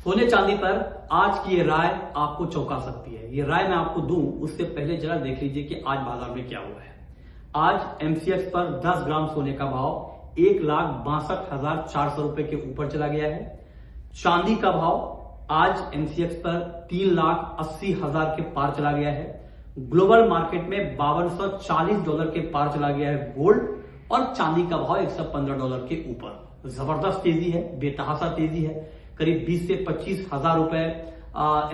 सोने चांदी पर आज की ये राय आपको चौंका सकती है। ये राय मैं आपको दूं उससे पहले जरा देख लीजिए कि आज बाजार में क्या हुआ है। आज एमसीएक्स पर 10 ग्राम सोने का भाव 1,62,400 रुपए के ऊपर चला गया है। चांदी का भाव आज एमसीएक्स पर 3,80,000 के पार चला गया है। ग्लोबल मार्केट में $5240 के पार चला गया है गोल्ड, और चांदी का भाव $115 के ऊपर। जबरदस्त तेजी है, बेतहाशा तेजी है। करीब 20 से 25 हजार रुपए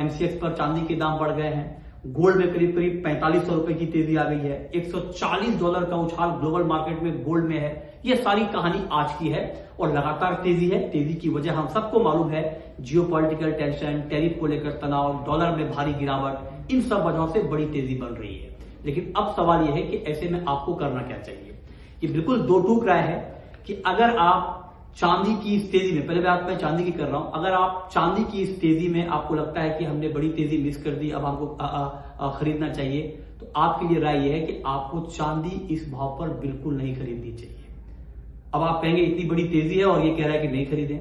एमसीएक्स पर चांदी के दाम बढ़ गए हैं। गोल्ड में करीब 4500 रुपए की तेजी आ गई है। $140 का उछाल ग्लोबल मार्केट में गोल्ड में है। ये सारी कहानी आज की है और लगातार तेजी है। तेजी की वजह हम सबको मालूम है, जियोपॉलिटिकल टेंशन, टैरिफ को लेकर तनाव, डॉलर में भारी गिरावट, इन सब वजहों से बड़ी तेजी बन रही है। लेकिन अब सवाल यह है कि ऐसे में आपको करना क्या चाहिए। ये बिल्कुल दो टूक राय है कि अगर आप चांदी की इस तेजी में, पहले बात मैं चांदी की कर रहा हूं, अगर आप चांदी की इस तेजी में आपको लगता है कि हमने बड़ी तेजी मिस कर दी, अब हमको खरीदना चाहिए, तो आपके लिए राय यह है कि आपको चांदी इस भाव पर बिल्कुल नहीं खरीदनी चाहिए। अब आप कहेंगे इतनी बड़ी तेजी है और ये कह रहा है कि नहीं खरीदें।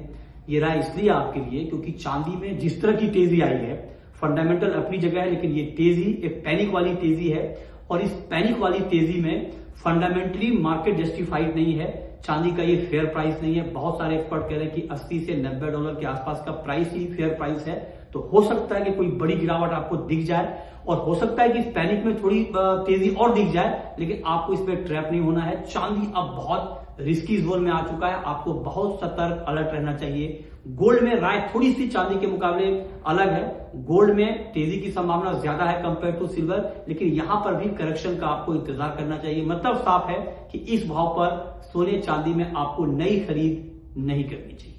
ये राय इसलिए आपके लिए क्योंकि चांदी में जिस तरह की तेजी आई है, फंडामेंटल अपनी जगह है, लेकिन ये तेजी एक पैनिक वाली तेजी है और इस पैनिक वाली तेजी में फंडामेंटली मार्केट जस्टिफाइड नहीं है। चांदी का ये फेयर प्राइस नहीं है। बहुत सारे एक्सपर्ट कह रहे हैं कि $80 से $90 के आसपास का प्राइस ही फेयर प्राइस है। तो हो सकता है कि कोई बड़ी गिरावट आपको दिख जाए और हो सकता है कि इस पैनिक में थोड़ी तेजी और दिख जाए, लेकिन आपको इस पर ट्रैप नहीं होना है। चांदी अब बहुत रिस्की जोन में आ चुका है, आपको बहुत सतर्क अलर्ट रहना चाहिए। गोल्ड में राय थोड़ी सी चांदी के मुकाबले अलग है। गोल्ड में तेजी की संभावना ज्यादा है कंपेयर टू सिल्वर, लेकिन यहां पर भी करेक्शन का आपको इंतजार करना चाहिए। मतलब साफ है कि इस भाव पर सोने चांदी में आपको नई खरीद नहीं करनी चाहिए।